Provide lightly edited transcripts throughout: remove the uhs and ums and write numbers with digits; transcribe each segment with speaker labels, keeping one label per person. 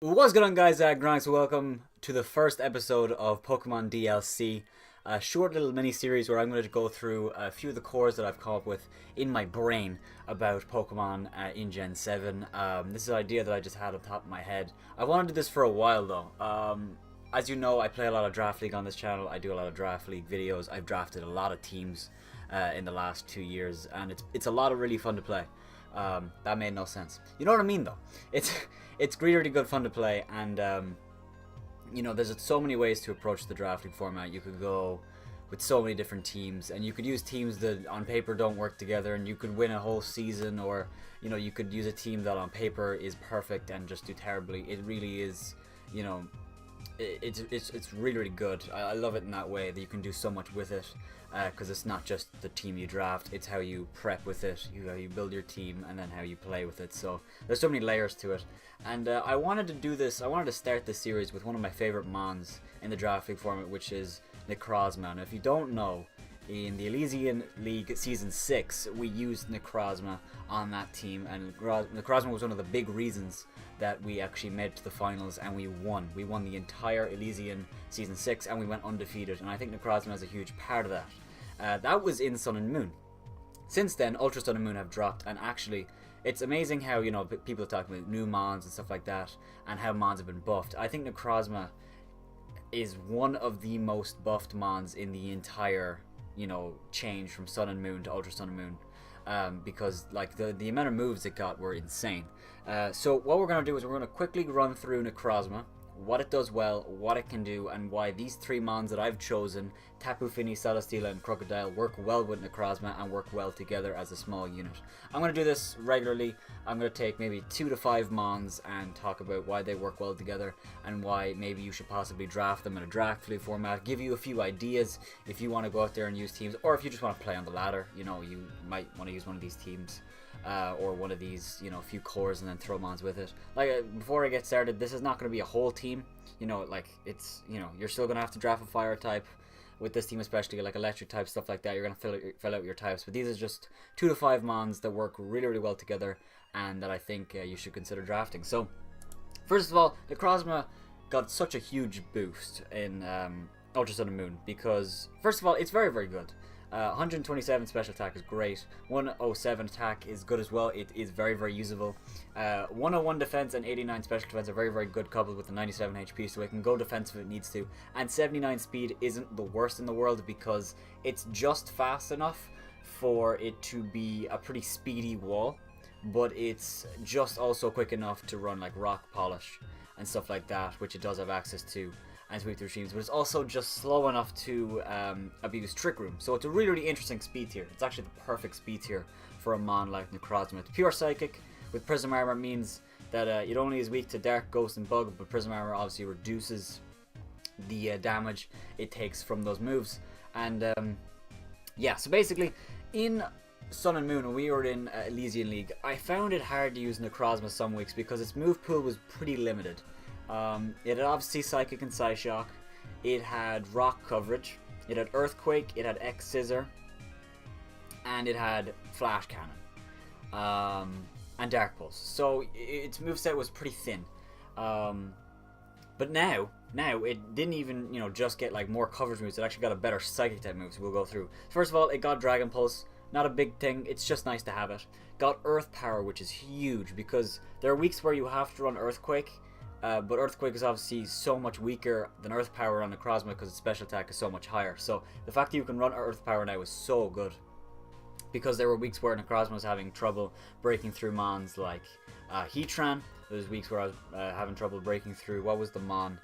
Speaker 1: What's going on, guys? Aggronix, welcome to the first episode of Pokemon DLC, a short little mini series where I'm going to go through a few of the cores that I've come up with in my brain about Pokemon in Gen 7. This is an idea that I just had on top of my head. I wanted to do this for a while though. As you know, I play a lot of Draft League on this channel. I do a lot of Draft League videos. I've drafted a lot of teams in the last 2 years, and it's a lot of really fun to play. That made no sense. You know what I mean, though. It's really good fun to play, and you know, there's so many ways to approach the Draft League format. You could go with so many different teams, and you could use teams that on paper don't work together, and you could win a whole season, or you know, you could use a team that on paper is perfect and just do terribly. It really is, you know, it's really good. I love it in that way that you can do so much with it, because it's not just the team you draft, it's how you prep with it, how you build your team, and then how you play with it. So there's so many layers to it, and I wanted to do this. I wanted to start this series with one of my favorite mons in the Draft League format, which is Necrozma. And if you don't know, in the Elysian League Season 6, we used Necrozma on that team, and Necrozma was one of the big reasons that we actually made it to the finals, and we won. We won the entire Elysian Season 6, and we went undefeated, and I think Necrozma is a huge part of that. That was in Sun and Moon. Since then, Ultra Sun and Moon have dropped, and actually, it's amazing how, you know, people are talking about new mons and stuff like that, and how mons have been buffed. I think Necrozma is one of the most buffed mons in the entire, you know, change from Sun and Moon to Ultra Sun and Moon, because like the amount of moves it got were insane. So what we're going to do is we're going to quickly run through Necrozma, what it does well, what it can do, and why these three mons that I've chosen, Tapu Fini, Celesteela, and Crocodile, work well with Necrozma and work well together as a small unit. I'm going to do this regularly. I'm going to take maybe 2 to 5 mons and talk about why they work well together and why maybe you should possibly draft them in a Draft League format. Give you a few ideas if you want to go out there and use teams, or if you just want to play on the ladder. You know, you might want to use one of these teams. Or one of these, you know, a few cores and then throw mons with it. Like, before I get started, this is not going to be a whole team. You know, like, it's, you know, you're still going to have to draft a fire type with this team, especially like electric type, stuff like that. You're going to fill out your types, but these are just 2 to 5 mons that work really well together, and that I think you should consider drafting. So first of all, Necrozma got such a huge boost in Ultra Sun and Moon, because first of all, it's very good. 127 special attack is great. 107 attack is good as well. It is very usable. 101 defense and 89 special defense are very good, coupled with the 97 HP, so it can go defensive if it needs to. And 79 speed isn't the worst in the world, because it's just fast enough for it to be a pretty speedy wall, but it's just also quick enough to run like rock polish and stuff like that, which it does have access to, and sweep through teams, but it's also just slow enough to abuse Trick Room. So it's a really interesting speed tier. It's actually the perfect speed tier for a mon like Necrozma. It's pure Psychic with Prism Armor, means that it only is weak to Dark, Ghost, and Bug, but Prism Armor obviously reduces the damage it takes from those moves. And yeah, so basically, in Sun and Moon, when we were in Elysian League, I found it hard to use Necrozma some weeks because its move pool was pretty limited. It had obviously Psychic and Psyshock, it had Rock coverage, it had Earthquake, it had X-Scissor, and it had Flash Cannon, and Dark Pulse. So its moveset was pretty thin. But now it didn't even, you know, just get like more coverage moves, it actually got a better Psychic type moves we'll go through. First of all, it got Dragon Pulse. Not a big thing, it's just nice to have it. Got Earth Power, which is huge, because there are weeks where you have to run Earthquake, but Earthquake is obviously so much weaker than Earth Power on Necrozma because its special attack is so much higher. So the fact that you can run Earth Power now is so good, because there were weeks where Necrozma was having trouble breaking through mons like Heatran. There was weeks where I was having trouble breaking through, what was the mon?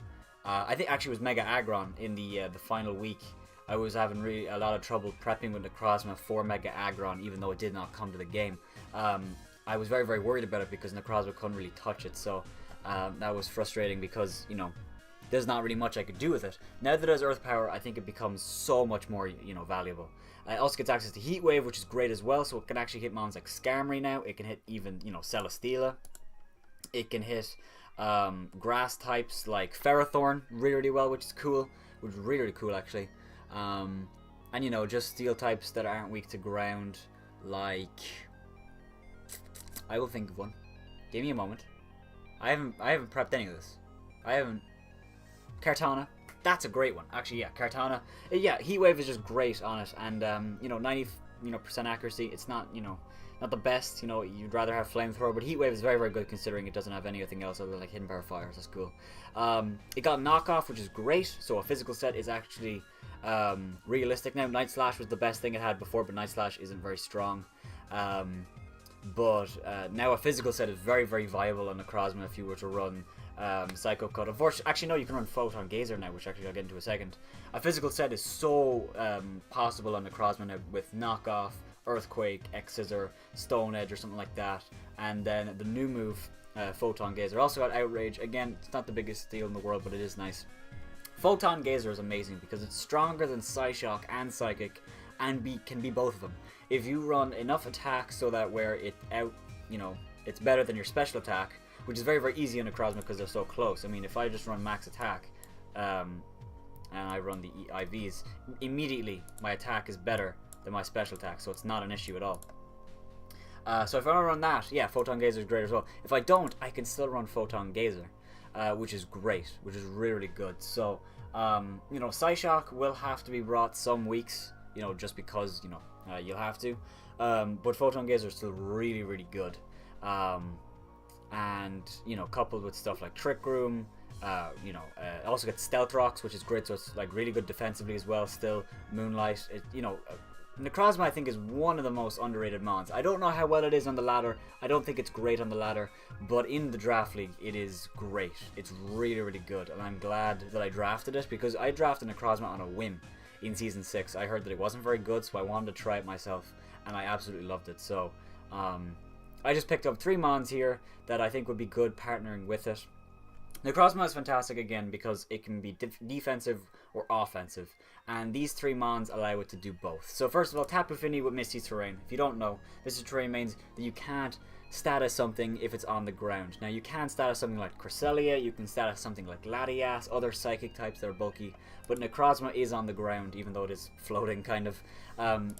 Speaker 1: I think actually it was Mega Aggron in the final week. I was having really a lot of trouble prepping with Necrozma for Mega Aggron, even though it did not come to the game. I was very worried about it because Necrozma couldn't really touch it, so that was frustrating because, you know, there's not really much I could do with it. Now that it has Earth Power, I think it becomes so much more, you know, valuable. It also gets access to Heat Wave, which is great as well, so it can actually hit mons like Skarmory now. It can hit even, you know, Celesteela. It can hit grass types like Ferrothorn really well, which is cool, which is really cool actually. And you know, just steel types that aren't weak to ground, like, I will think of one. Give me a moment. I haven't prepped any of this. I haven't. Kartana, that's a great one. Actually, yeah, Kartana. Yeah, Heatwave is just great on it, and 90% accuracy. It's not not the best. You'd rather have Flamethrower, but Heatwave is very, very good considering it doesn't have anything else other than like Hidden Power Fires. That's cool. It got knockoff, which is great. So a physical set is actually realistic now. Night Slash was the best thing it had before, but Night Slash isn't very strong. But now a physical set is very, very viable on Necrozma if you were to run Psycho Cut. Unfortunately, actually no, you can run Photon Gazer now, which actually I'll get into a second. A physical set is so possible on Necrozma now with Knockoff, Earthquake, X-Scissor, Stone Edge or something like that. And then the new move, Photon Gazer. Also got Outrage. Again, it's not the biggest deal in the world, but it is nice. Photon Gazer is amazing because it's stronger than Psyshock and Psychic and can be both of them. If you run enough attacks so that where it's better than your special attack, which is very, very easy on Necrozma because they're so close. I mean, if I just run max attack and I run the IVs, immediately my attack is better than my special attack, so it's not an issue at all. So if I don't run that, yeah, Photon Gazer is great as well. If I don't, I can still run Photon Gazer, which is great, which is really, really good. So, Psyshock will have to be brought some weeks, just because, you'll have to. But Photon Gazer is still really, really good. And coupled with stuff like Trick Room, also get Stealth Rocks, which is great, so it's like really good defensively as well. Still, Moonlight, Necrozma I think is one of the most underrated mons. I don't know how well it is on the ladder. I don't think it's great on the ladder, but in the draft league it is great. It's really, really good, and I'm glad that I drafted it because I drafted Necrozma on a whim in Season 6. I heard that it wasn't very good, so I wanted to try it myself, and I absolutely loved it. So, I just picked up 3 mons here that I think would be good partnering with it. Necrozma is fantastic again because it can be defensive or offensive, and these 3 mons allow it to do both. So first of all, Tapu Fini with Misty Terrain. If you don't know, Misty Terrain means that you can't status something if it's on the ground. Now you can status something like Cresselia, you can status something like Latias, other psychic types that are bulky, but Necrozma is on the ground, even though it is floating kind of.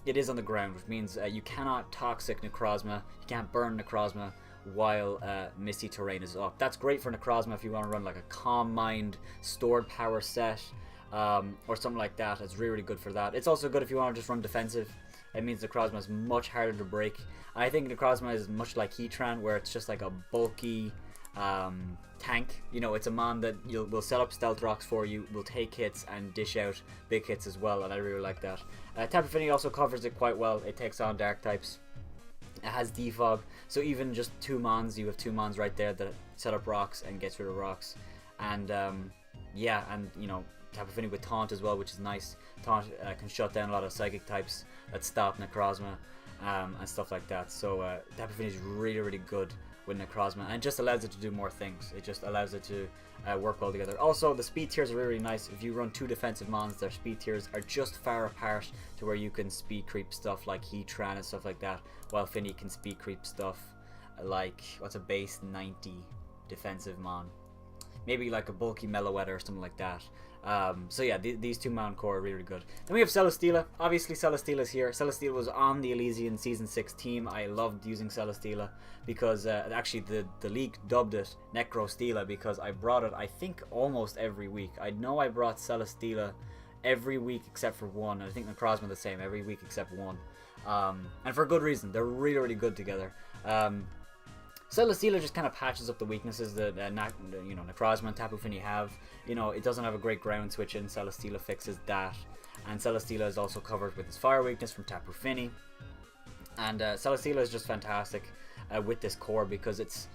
Speaker 1: It is on the ground, which means you cannot toxic Necrozma, you can't burn Necrozma while Misty Terrain is up. That's great for Necrozma if you want to run like a Calm Mind stored power set or something like that. It's really, really good for that. It's also good if you want to just run defensive. It means Necrozma is much harder to break. I think Necrozma is much like Heatran, where it's just like a bulky tank. It's a mon that will set up Stealth Rocks for you, will take hits and dish out big hits as well, and I really like that. Tapu Fini also covers it quite well. It takes on dark types. It has Defog, so even just 2 mons, you have 2 mons right there that set up rocks and gets rid of rocks. And Tapu Fini with Taunt as well, which is nice. Taunt can shut down a lot of psychic types that stop Necrozma and stuff like that. So Tapu Fini is really, really good with Necrozma, and it just allows it to do more things. It just allows it to work well together. Also, the speed tiers are really, really nice. If you run 2 defensive mons, their speed tiers are just far apart to where you can speed creep stuff like Heatran and stuff like that, while Fini can speed creep stuff like, what's a base 90 defensive mon? Maybe like a bulky Meloetta or something like that. So yeah, these 2 mon core are really, really good. Then we have Celesteela. Obviously Celesteela is here. Celesteela was on the Elysian Season 6 team. I loved using Celesteela because actually the league dubbed it Necrosteela because I brought it, I think, almost every week. I know I brought Celesteela every week except for one. I think Necrozma the same, every week except one. And for good reason. They're really, really good together. Celesteela just kind of patches up the weaknesses that Necrozma and Tapu Fini have. It doesn't have a great ground switch, and Celesteela fixes that. And Celesteela is also covered with his fire weakness from Tapu Fini. And Celesteela is just fantastic with this core because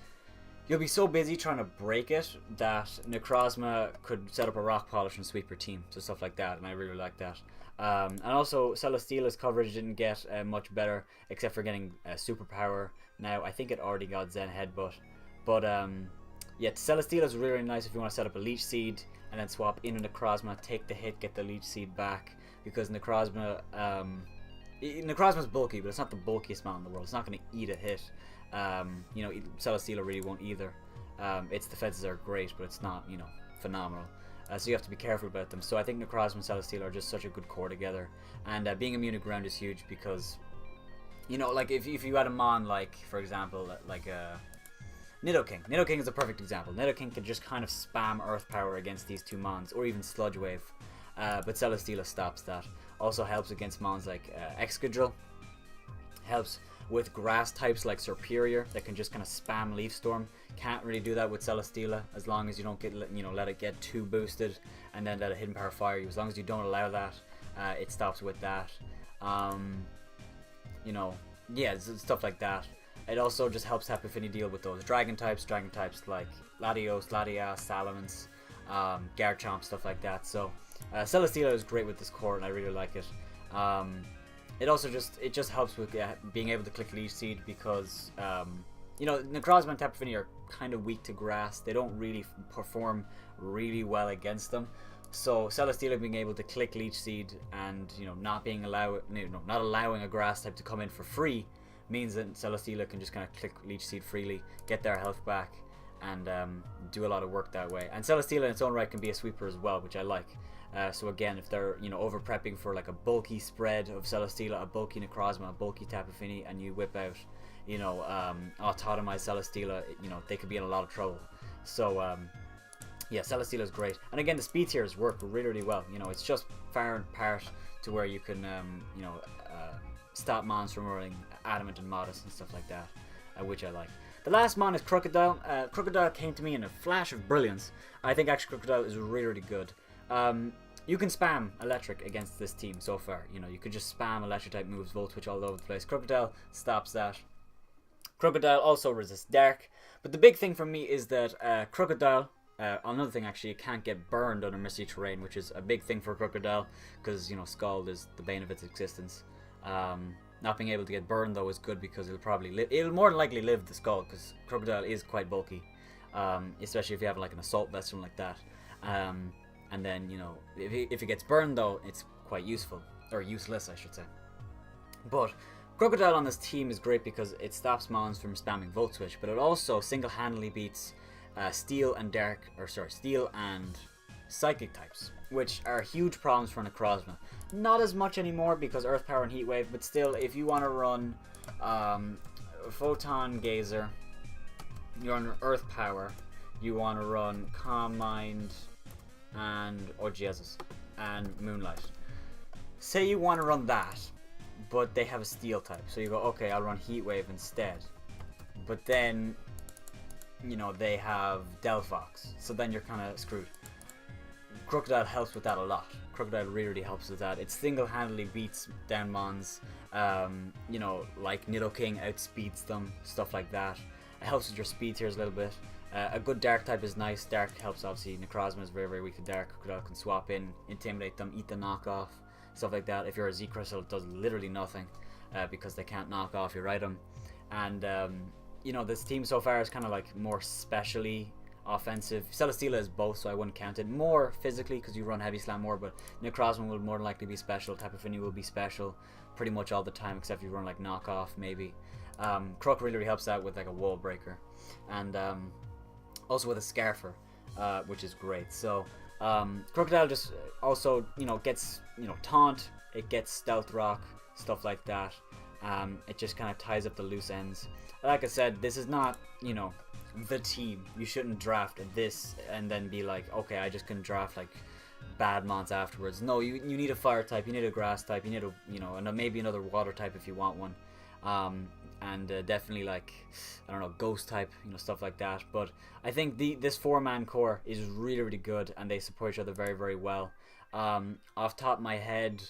Speaker 1: you'll be so busy trying to break it that Necrozma could set up a rock polish and sweep your team, so stuff like that, and I really like that. And also Celesteela's coverage didn't get much better except for getting superpower. Now I think it already got Zen Headbutt, but yeah, Celesteela is really, really nice if you want to set up a Leech Seed and then swap in a Necrozma, take the hit, get the Leech Seed back, because Necrozma's bulky, but it's not the bulkiest mon in the world. It's not going to eat a hit. Celesteela really won't either. Its defenses are great, but it's not, phenomenal. So you have to be careful about them. So I think Necrozma and Celesteela are just such a good core together. And being immune to ground is huge because, like if you had a mon, like, for example, like Nidoking. Nidoking is a perfect example. Nidoking can just kind of spam Earth Power against these two mons, or even Sludge Wave. But Celesteela stops that. Also helps against mons like Excadrill. Helps with grass types like Serperior that can just kind of spam Leaf Storm. Can't really do that with Celesteela as long as you don't get, let it get too boosted and then let a Hidden Power fire you. As long as you don't allow that, it stops with that. Stuff like that. It also just helps Tapu Fini deal with those dragon types like Latios, Latias, Salamence, Garchomp, stuff like that. So Celesteela is great with this core, and I really like it. It also just helps with being able to click Leech Seed because Necrozma and Tapu Fini are kind of weak to grass. They don't really perform really well against them. So Celesteela being able to click Leech Seed and not allowing a grass type to come in for free means that Celesteela can just kind of click Leech Seed freely, get their health back, and do a lot of work that way. And Celesteela in its own right can be a sweeper as well, which I like. So again, if they're over prepping for like a bulky spread of Celesteela, a bulky Necrozma, a bulky Tapu Fini, and you whip out autotomized Celesteela, they could be in a lot of trouble. So yeah, Celesteela is great, and again the speed tiers work really well. It's just far apart to where you can stop mons from running Adamant and Modest and stuff like that, which I like. The last mon is Crocodile. Crocodile came to me in a flash of brilliance. I think actually Crocodile is really good. You can spam electric against this team so far. You could just spam electric type moves, Volt Switch all over the place. Crocodile stops that. Crocodile also resists Dark, but the big thing for me is that Crocodile, another thing actually, it can't get burned under Misty Terrain, which is a big thing for Crocodile because Scald is the bane of its existence. Not being able to get burned though is good because it'll more than likely live the Scald because Crocodile is quite bulky, especially if you have like an Assault Vest or something like that. And then if it gets burned though, it's quite useful, or useless I should say. But Crocodile on this team is great because it stops mons from spamming Volt Switch, but it also single-handedly beats Steel and Psychic types, which are huge problems for Necrozma. Not as much anymore because Earth Power and Heat Wave, but still, if you want to run Photon Gazer, you run Earth Power, you want to run Calm Mind and Jesus and Moonlight. Say you want to run that, but they have a Steel type, so you go, okay, I'll run Heat Wave instead. But then, they have Delphox, so then you're kind of screwed. Crocodile helps with that a lot. Crocodile really helps with that. It single-handedly beats down mons, like Nidoking outspeeds them, stuff like that. It helps with your speed tiers a little bit. A good Dark type is nice. Dark helps, obviously. Necrozma is very weak to Dark. Crocodile can swap in, intimidate them, eat the knockoff, stuff like that. If you're a Z-Crystal, it does literally nothing because they can't knock off your item. And, this team so far is kind of like more specially offensive. Celesteela is both, so I wouldn't count it. More physically because you run Heavy Slam more, but Necrozma will more than likely be special. Tapu Fini will be special pretty much all the time, except if you run like knockoff maybe. Croc really helps out with like a wall breaker, and also with a Scarfer, which is great. So Crocodile just also gets taunt, it gets Stealth Rock, stuff like that. It just kind of ties up the loose ends. Like I said, this is not the team. You shouldn't draft this and then be like, okay, I just can draft like bad mons afterwards. No, you need a fire type, you need a grass type, you need a maybe another water type if you want one, and definitely like I don't know, ghost type, stuff like that. But I think this 4-man core is really good, and they support each other very well. Off top of my head,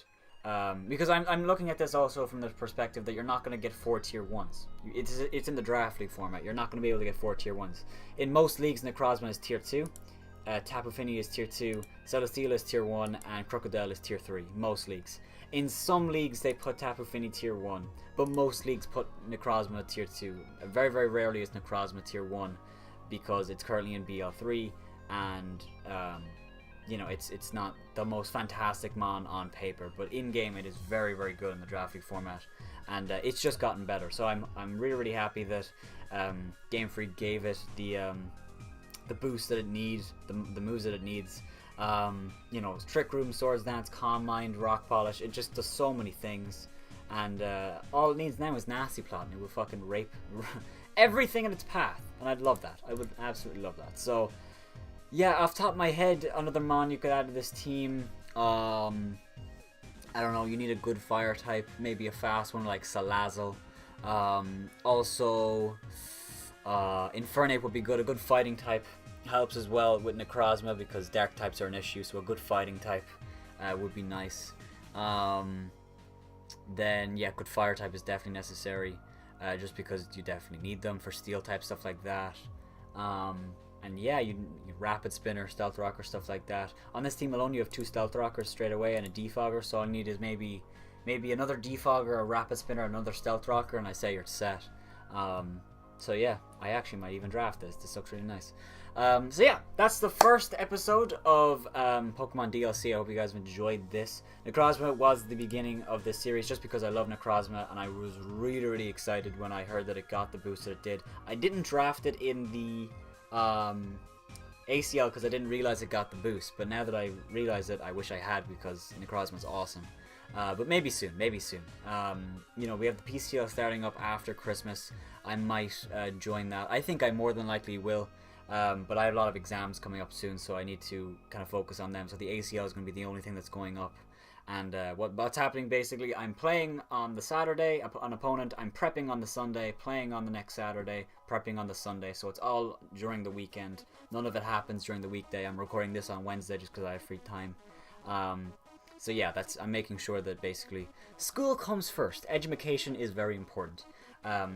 Speaker 1: because I'm looking at this also from the perspective that you're not going to get 4 tier 1s. It's in the draft league format. You're not going to be able to get 4 tier 1s. In most leagues, Necrozma is tier 2, Tapu Fini is tier 2, Celesteela is tier 1, and Crocodile is tier 3. Most leagues. In some leagues, they put Tapu Fini tier 1, but most leagues put Necrozma tier 2. Very rarely is Necrozma tier 1 because it's currently in BL3, and it's not the most fantastic mon on paper, but in game it is very good in the draft league format, and it's just gotten better. So I'm really happy that Game Freak gave it the boost that it needs, the moves that it needs. Trick Room, Swords Dance, Calm Mind, Rock Polish. It just does so many things, and all it needs now is Nasty Plot, and it will fucking rape everything in its path. And I'd love that. I would absolutely love that. So, yeah, off the top of my head, another mon you could add to this team. I don't know, you need a good fire type, maybe a fast one like Salazzle. Also, Infernape would be good. A good fighting type helps as well with Necrozma because dark types are an issue, so a good fighting type would be nice. Then, yeah, good fire type is definitely necessary, just because you definitely need them for steel type, stuff like that. And yeah, you rapid spinner, stealth rocker, stuff like that. On this team alone, you have 2 stealth rockers straight away and a defogger, so all you need is maybe another defogger, a rapid spinner, another stealth rocker, and I say you're set. So yeah, I actually might even draft this. This looks really nice. So yeah, that's the first episode of Pokemon DLC. I hope you guys have enjoyed this. Necrozma was the beginning of this series just because I love Necrozma, and I was really, really excited when I heard that it got the boost that it did. I didn't draft it in the ACL because I didn't realize it got the boost, but now that I realize it, I wish I had because Necrozma's awesome. But maybe soon, you know, we have the PCL starting up after Christmas. I might join that. I think I more than likely will, but I have a lot of exams coming up soon, so I need to kind of focus on them. So the ACL is going to be the only thing that's going up. And what's happening basically, I'm playing on the Saturday, an opponent, I'm prepping on the Sunday, playing on the next Saturday, prepping on the Sunday, so it's all during the weekend. None of it happens during the weekday. I'm recording this on Wednesday just because I have free time. So yeah, I'm making sure that basically school comes first. Education is very important. Yeah,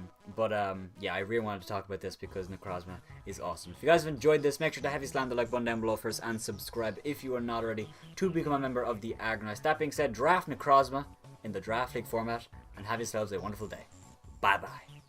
Speaker 1: I really wanted to talk about this because Necrozma is awesome. If you guys have enjoyed this, make sure to heavy slam the like button down below first and subscribe if you are not already to become a member of the Aggronix. That being said, draft Necrozma in the Draft League format and have yourselves a wonderful day. Bye bye.